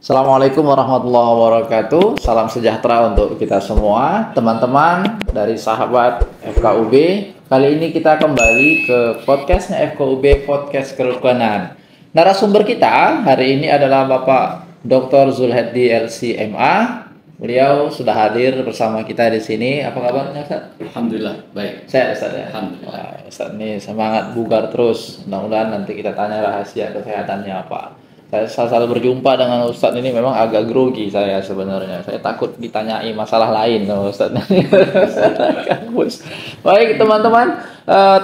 Assalamualaikum warahmatullahi wabarakatuh. Salam sejahtera untuk kita semua, teman-teman dari sahabat FKUB. Kali ini kita kembali ke podcastnya FKUB, Podcast Kerukunan. Narasumber kita hari ini adalah Bapak Dr. Zulhadi LC.MA. Beliau sudah hadir bersama kita di sini. Apa kabarnya, Ustaz? Alhamdulillah, baik. Sehat, Ustaz ya? Alhamdulillah. Ustaz ini semangat bugar terus. Mudah-mudahan nanti kita tanya rahasia kesehatannya apa. Saya selalu berjumpa dengan Ustadz ini memang agak grogi saya sebenarnya. Saya takut ditanyai masalah lain sama Ustadz. Baik teman-teman,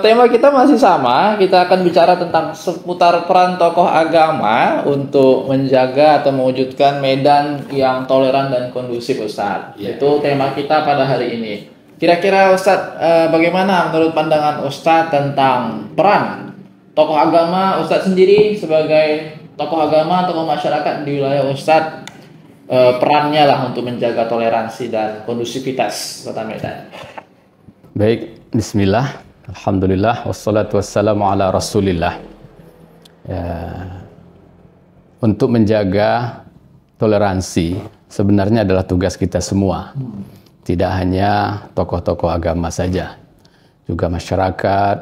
tema kita masih sama. Kita akan bicara tentang seputar peran tokoh agama untuk menjaga atau mewujudkan medan yang toleran dan kondusif, Ustadz. Itu tema kita pada hari ini. Kira-kira Ustadz, bagaimana menurut pandangan Ustadz tentang peran tokoh agama, Ustadz sendiri sebagai tokoh agama, tokoh masyarakat di wilayah Ustadz, perannya lah untuk menjaga toleransi dan kondusivitas Kota Medan. Baik, bismillah, alhamdulillah, wassalatu wassalamu ala rasulillah. Untuk menjaga toleransi sebenarnya adalah tugas kita semua. Tidak hanya tokoh-tokoh agama saja, juga masyarakat,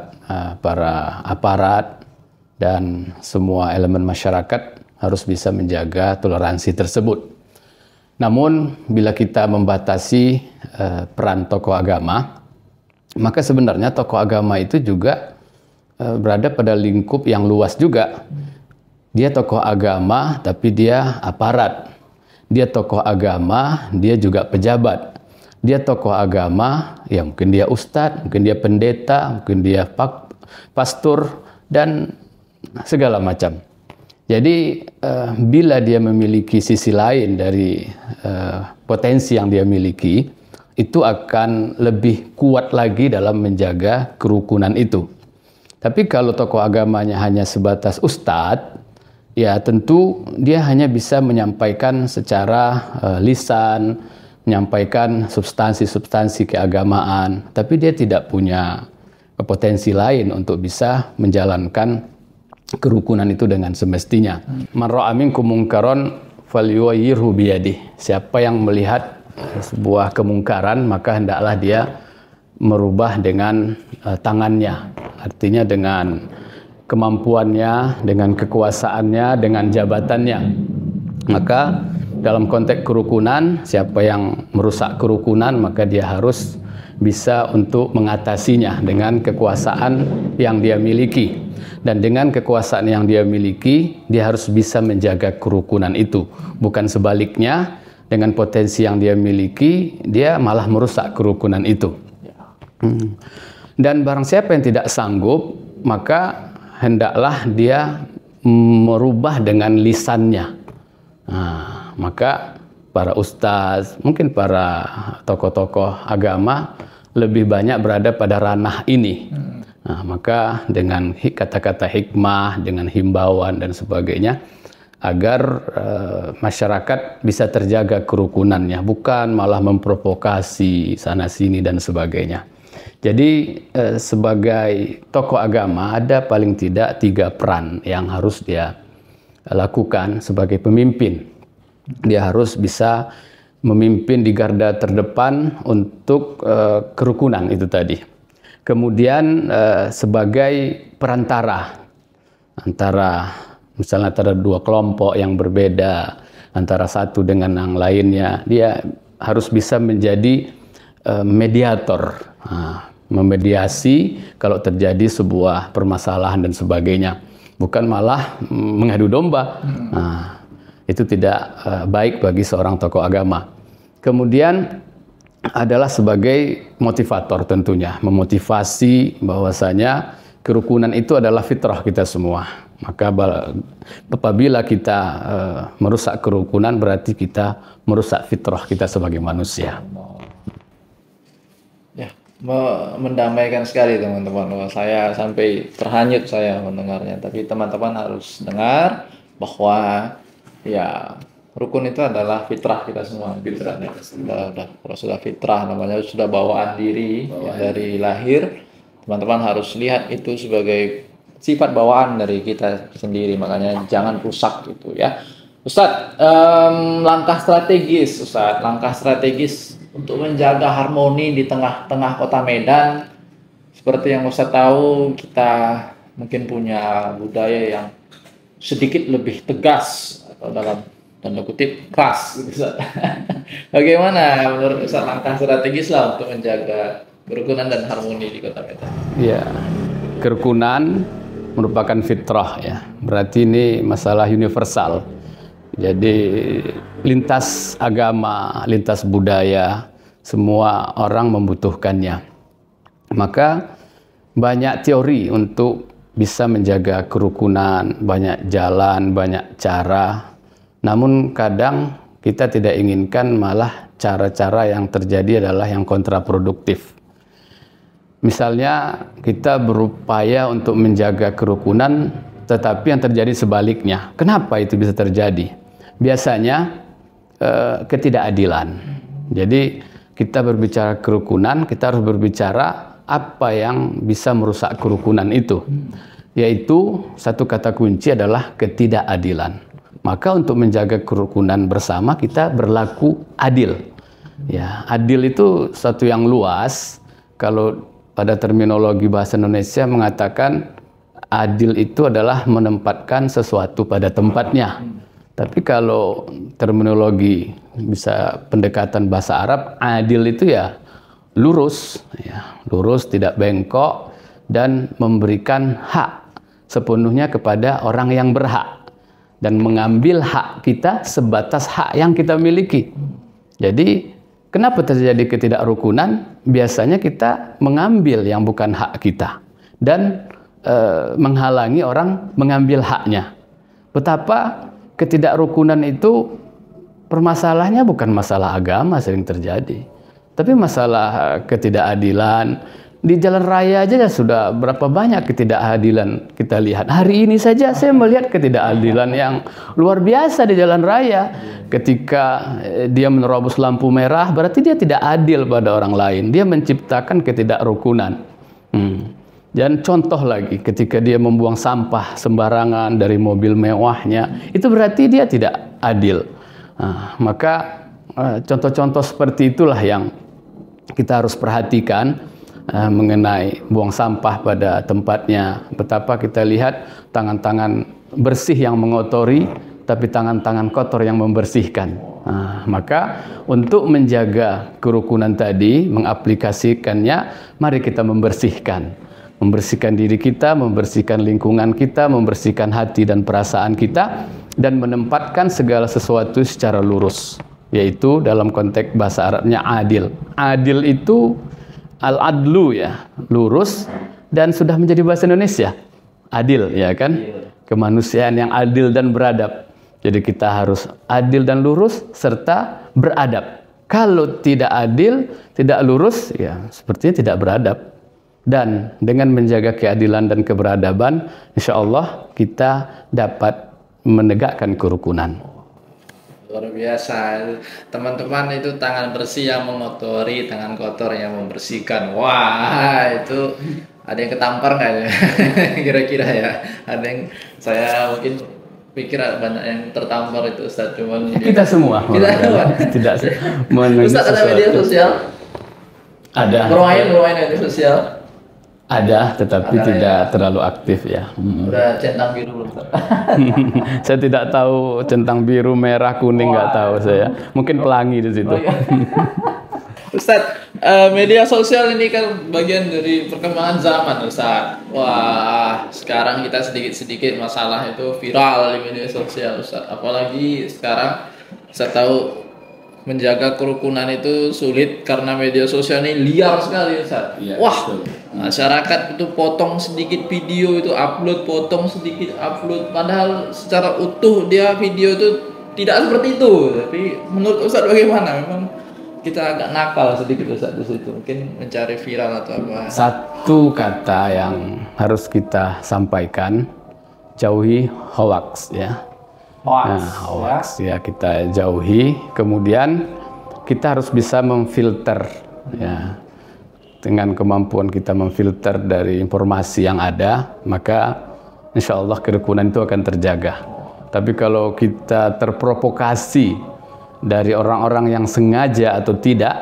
para aparat, dan semua elemen masyarakat harus bisa menjaga toleransi tersebut. Namun bila kita membatasi peran tokoh agama, maka sebenarnya tokoh agama itu juga berada pada lingkup yang luas juga. Dia tokoh agama tapi dia aparat. Dia tokoh agama, dia juga pejabat. Dia tokoh agama, ya mungkin dia ustadz, mungkin dia pendeta, mungkin dia pastor, dan segala macam. Jadi bila dia memiliki sisi lain dari potensi yang dia miliki, itu akan lebih kuat lagi dalam menjaga kerukunan itu. Tapi kalau tokoh agamanya hanya sebatas ustadz, ya tentu dia hanya bisa menyampaikan secara lisan, menyampaikan substansi-substansi keagamaan, tapi dia tidak punya potensi lain untuk bisa menjalankan kerukunan itu dengan semestinya. Man ra'a minkum munkaran falyughayyirhu biyadihi. Siapa yang melihat sebuah kemungkaran, maka hendaklah dia merubah dengan tangannya. Artinya dengan kemampuannya, dengan kekuasaannya, dengan jabatannya. Maka dalam konteks kerukunan, siapa yang merusak kerukunan, maka dia harus bisa untuk mengatasinya dengan kekuasaan yang dia miliki. Dan dengan kekuasaan yang dia miliki, dia harus bisa menjaga kerukunan itu. Bukan sebaliknya, dengan potensi yang dia miliki, dia malah merusak kerukunan itu. Dan barang siapa yang tidak sanggup, maka hendaklah dia merubah dengan lisannya. Nah, maka para ustaz, mungkin para tokoh-tokoh agama lebih banyak berada pada ranah ini. Nah, maka dengan kata-kata hikmah, dengan himbauan dan sebagainya, agar masyarakat bisa terjaga kerukunannya, bukan malah memprovokasi sana-sini dan sebagainya. Jadi sebagai tokoh agama ada paling tidak 3 peran yang harus dia lakukan sebagai pemimpin. Dia harus bisa memimpin di garda terdepan untuk kerukunan itu tadi. Kemudian sebagai perantara antara misalnya antara 2 kelompok yang berbeda, antara satu dengan yang lainnya, dia harus bisa menjadi mediator, memediasi kalau terjadi sebuah permasalahan dan sebagainya, bukan malah mengadu domba. Itu tidak baik bagi seorang tokoh agama. Kemudian adalah sebagai motivator tentunya, memotivasi bahwasanya kerukunan itu adalah fitrah kita semua. Maka apabila kita merusak kerukunan, berarti kita merusak fitrah kita sebagai manusia. Ya, mendamaikan sekali teman-teman. Saya sampai terhanyut saya mendengarnya. Tapi teman-teman harus dengar bahwa ya rukun itu adalah fitrah kita semua. Fitrah kalau sudah fitrah namanya, sudah bawaan diri ya, dari lahir. Teman-teman harus lihat itu sebagai sifat bawaan dari kita sendiri. Makanya jangan rusak gitu ya. Ustadz, langkah strategis, Ustadz, langkah strategis untuk menjaga harmoni di tengah-tengah kota Medan. Seperti yang Ustadz tahu, kita mungkin punya budaya yang sedikit lebih tegas atau dalam tanda kutip keras, gitu, Ustadz. Bagaimana menurut Ustadz langkah strategis lah untuk menjaga kerukunan dan harmoni di kota Medan? Ya, kerukunan merupakan fitrah ya. Berarti ini masalah universal. Jadi lintas agama, lintas budaya, semua orang membutuhkannya. Maka banyak teori untuk bisa menjaga kerukunan, banyak jalan, banyak cara. Namun kadang kita tidak inginkan malah cara-cara yang terjadi adalah yang kontraproduktif. Misalnya kita berupaya untuk menjaga kerukunan, tetapi yang terjadi sebaliknya. Kenapa itu bisa terjadi? Biasanya ketidakadilan. Jadi kita berbicara kerukunan, kita harus berbicara apa yang bisa merusak kerukunan itu. Yaitu satu kata kunci adalah ketidakadilan. Maka untuk menjaga kerukunan bersama kita berlaku adil. Ya, adil itu satu yang luas. Kalau pada terminologi bahasa Indonesia mengatakan adil itu adalah menempatkan sesuatu pada tempatnya. Tapi kalau terminologi bisa pendekatan bahasa Arab, adil itu ya lurus, tidak bengkok dan memberikan hak sepenuhnya kepada orang yang berhak dan mengambil hak kita sebatas hak yang kita miliki. Jadi kenapa terjadi ketidakrukunan? Biasanya kita mengambil yang bukan hak kita dan menghalangi orang mengambil haknya. Betapa ketidakrukunan itu permasalahannya bukan masalah agama sering terjadi, tapi masalah ketidakadilan. Di jalan raya aja sudah berapa banyak ketidakadilan kita lihat. Hari ini saja saya melihat ketidakadilan yang luar biasa di jalan raya. Ketika dia menerobos lampu merah, berarti dia tidak adil pada orang lain. Dia menciptakan ketidakrukunan. Dan contoh lagi, ketika dia membuang sampah sembarangan dari mobil mewahnya, itu berarti dia tidak adil. Maka contoh-contoh seperti itulah yang kita harus perhatikan mengenai buang sampah pada tempatnya. Betapa kita lihat tangan-tangan bersih yang mengotori, tapi tangan-tangan kotor yang membersihkan. Maka untuk menjaga kerukunan tadi, mengaplikasikannya, mari kita membersihkan. Membersihkan diri kita, membersihkan lingkungan kita, membersihkan hati dan perasaan kita, dan menempatkan segala sesuatu secara lurus. Yaitu dalam konteks bahasa Arabnya adil. Adil itu al-adlu ya, lurus, dan sudah menjadi bahasa Indonesia. Adil ya kan? Kemanusiaan yang adil dan beradab. Jadi kita harus adil dan lurus serta beradab. Kalau tidak adil, tidak lurus, ya sepertinya tidak beradab. Dan dengan menjaga keadilan dan keberadaban, insya Allah kita dapat menegakkan kerukunan. Luar biasa, teman-teman, itu tangan bersih yang mengotori, tangan kotor yang membersihkan. Wah, itu ada yang ketampar nggak ya? Kira-kira ya, ada yang saya mungkin pikir banyak yang tertampar itu Ustaz, cuman kita semua. Tidak Ustaz, ada media sosial? Ada. Bermain media sosial? Ada, tetapi tidak terlalu aktif ya. Udah centang biru belum? Saya tidak tahu centang biru, merah, kuning, nggak tahu saya. Mungkin pelangi di situ. Ustadz, media sosial ini kan bagian dari perkembangan zaman, Ustadz. Wah, sekarang kita sedikit-sedikit masalah itu viral di media sosial, Ustadz. Apalagi sekarang saya tahu menjaga kerukunan itu sulit karena media sosial ini liar sekali, Ustaz. Ya, wah, betul. Masyarakat itu potong sedikit video itu upload, potong sedikit upload, padahal secara utuh dia video itu tidak seperti itu. Tapi menurut Ustaz bagaimana? Memang kita agak nakal sedikit, Ustaz, di situ. Mungkin mencari viral atau apa. Satu kata yang harus kita sampaikan, jauhi hoax ya. Hoax ya, kita jauhi. Kemudian kita harus bisa memfilter ya. Dengan kemampuan kita memfilter dari informasi yang ada, maka insya Allah kerukunan itu akan terjaga. Tapi kalau kita terprovokasi dari orang-orang yang sengaja atau tidak,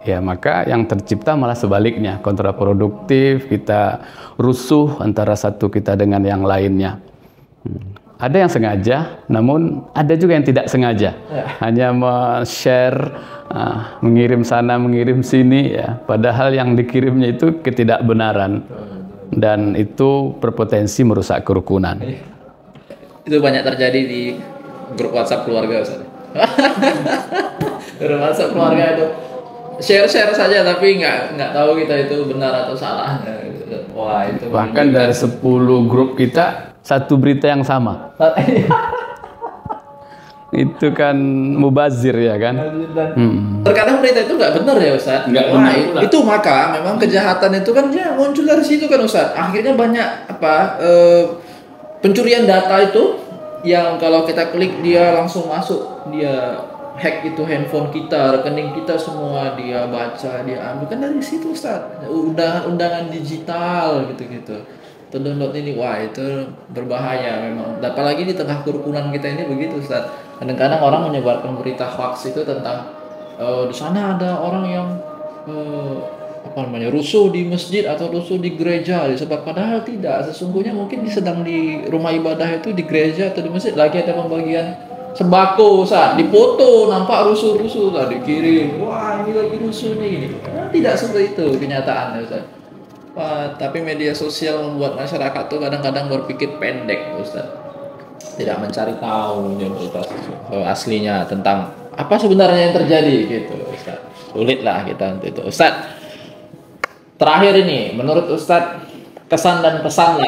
ya maka yang tercipta malah sebaliknya, kontraproduktif, kita rusuh antara satu kita dengan yang lainnya. Ada yang sengaja, namun ada juga yang tidak sengaja. Hanya share, mengirim sana, mengirim sini, ya. Padahal yang dikirimnya itu ketidakbenaran. Dan itu berpotensi merusak kerukunan. Itu banyak terjadi di grup WhatsApp keluarga, Ustaz. Grup WhatsApp keluarga itu share saja, tapi nggak tahu kita itu benar atau salah. Wah, itu bahkan dari 10 grup kita, satu berita yang sama. Itu kan mubazir, ya kan? Terkadang berita itu nggak benar ya, Ustaz. Nggak benar pula. Itu maka memang kejahatan itu kan ya muncul dari situ kan, Ustaz. Akhirnya banyak pencurian data itu yang kalau kita klik dia langsung masuk, dia hack itu handphone kita, rekening kita semua dia baca, dia ambil kan dari situ, Ustaz. Undangan digital gitu-gitu. Download ini, wah itu berbahaya memang. Apalagi di tengah kerukunan kita ini begitu, Ustaz. Kadang-kadang orang menyebarkan berita hoax itu tentang di sana ada orang yang rusuh di masjid atau rusuh di gereja disebab, padahal tidak. Sesungguhnya mungkin sedang di rumah ibadah itu, di gereja atau di masjid lagi ada pembagian sembako, Ustaz. Dipoto nampak rusuh-rusuh lah, dikirim, wah ini lagi rusuh nih ini. Tidak seperti itu kenyataannya, Ustaz. Tapi media sosial membuat masyarakat tuh kadang-kadang berpikir pendek, Ustaz. Tidak mencari tahu berita aslinya tentang apa sebenarnya yang terjadi gitu, Ustaz. Sulit lah kita untuk itu, Ustaz. Terakhir ini, menurut Ustaz, kesan dan pesan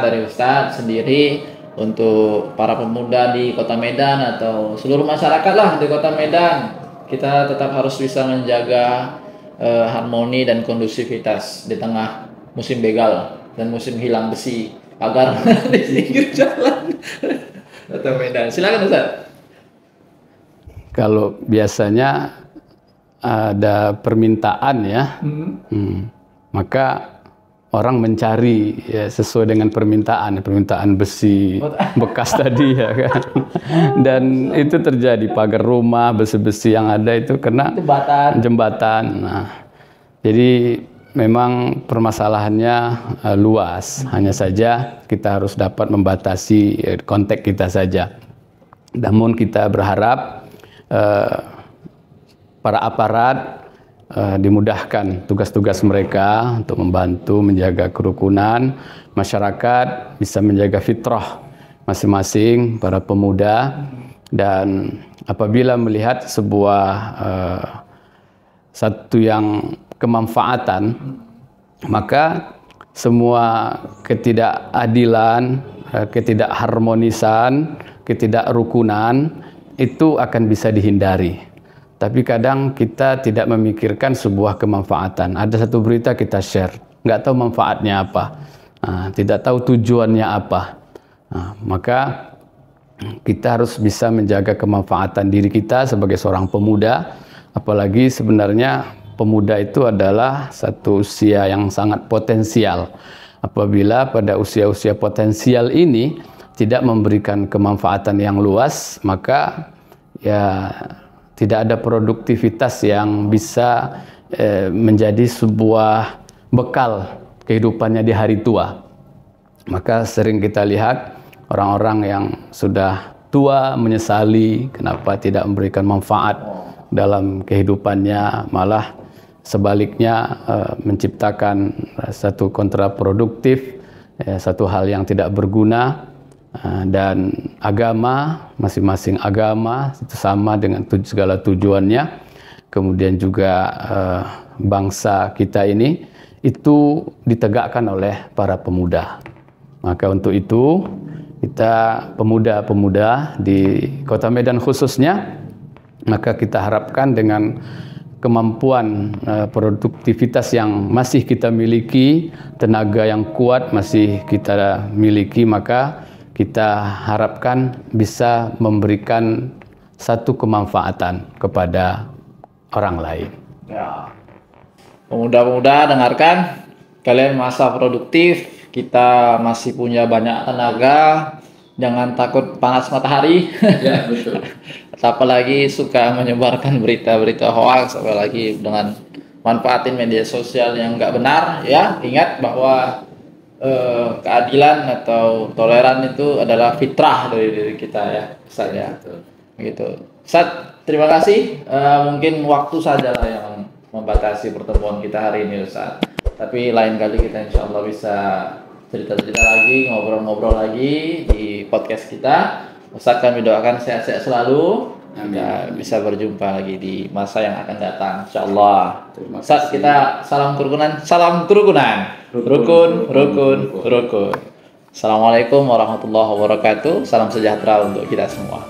dari Ustaz sendiri untuk para pemuda di Kota Medan atau seluruh masyarakat lah di Kota Medan. Kita tetap harus bisa menjaga harmoni dan kondusivitas di tengah musim begal dan musim hilang besi agar di pinggir jalan Kota Medan. Silakan, Ustaz. Kalau biasanya ada permintaan, ya, maka orang mencari, ya, sesuai dengan permintaan besi bekas tadi, ya kan. Dan itu terjadi, pagar rumah, besi-besi yang ada itu kena jembatan. Nah, jadi memang permasalahannya luas. Hanya saja kita harus dapat membatasi konteks kita saja. Namun kita berharap para aparat dimudahkan tugas-tugas mereka untuk membantu menjaga kerukunan masyarakat, bisa menjaga fitrah masing-masing para pemuda. Dan apabila melihat sebuah satu yang kemanfaatan, maka semua ketidakadilan, ketidakharmonisan, ketidakrukunan itu akan bisa dihindari. Tapi kadang kita tidak memikirkan sebuah kemanfaatan. Ada satu berita kita share, nggak tahu manfaatnya apa, tidak tahu tujuannya apa. Maka kita harus bisa menjaga kemanfaatan diri kita sebagai seorang pemuda. Apalagi sebenarnya pemuda itu adalah satu usia yang sangat potensial. Apabila pada usia-usia potensial ini tidak memberikan kemanfaatan yang luas, maka ya tidak ada produktivitas yang bisa menjadi sebuah bekal kehidupannya di hari tua. Maka sering kita lihat orang-orang yang sudah tua menyesali kenapa tidak memberikan manfaat dalam kehidupannya, malah sebaliknya menciptakan satu kontraproduktif, satu hal yang tidak berguna. Dan agama, masing-masing agama itu sama dengan segala tujuannya. Kemudian juga bangsa kita ini itu ditegakkan oleh para pemuda. Maka untuk itu kita pemuda-pemuda di Kota Medan khususnya, maka kita harapkan dengan kemampuan produktivitas yang masih kita miliki, tenaga yang kuat masih kita miliki, maka kita harapkan bisa memberikan satu kemanfaatan kepada orang lain. Ya. Pemuda-pemuda dengarkan, kalian masa produktif, kita masih punya banyak tenaga jangan takut panas matahari. Ya, betul. Apalagi suka menyebarkan berita-berita hoax, apalagi dengan manfaatin media sosial yang nggak benar. Ya, ingat bahwa keadilan atau toleran itu adalah fitrah dari diri kita ya, Ustaz ya. Gitu. Ustaz, terima kasih. Mungkin waktu sajalah yang membatasi pertemuan kita hari ini, Ustaz. Tapi lain kali kita insya Allah bisa cerita-cerita lagi, ngobrol-ngobrol lagi di podcast kita. Ustaz, kami doakan sehat-sehat selalu. Kita bisa berjumpa lagi di masa yang akan datang, insya Allah. Ustaz, kita salam kerukunan, rukun. Assalamualaikum warahmatullahi wabarakatuh. Salam sejahtera untuk kita semua.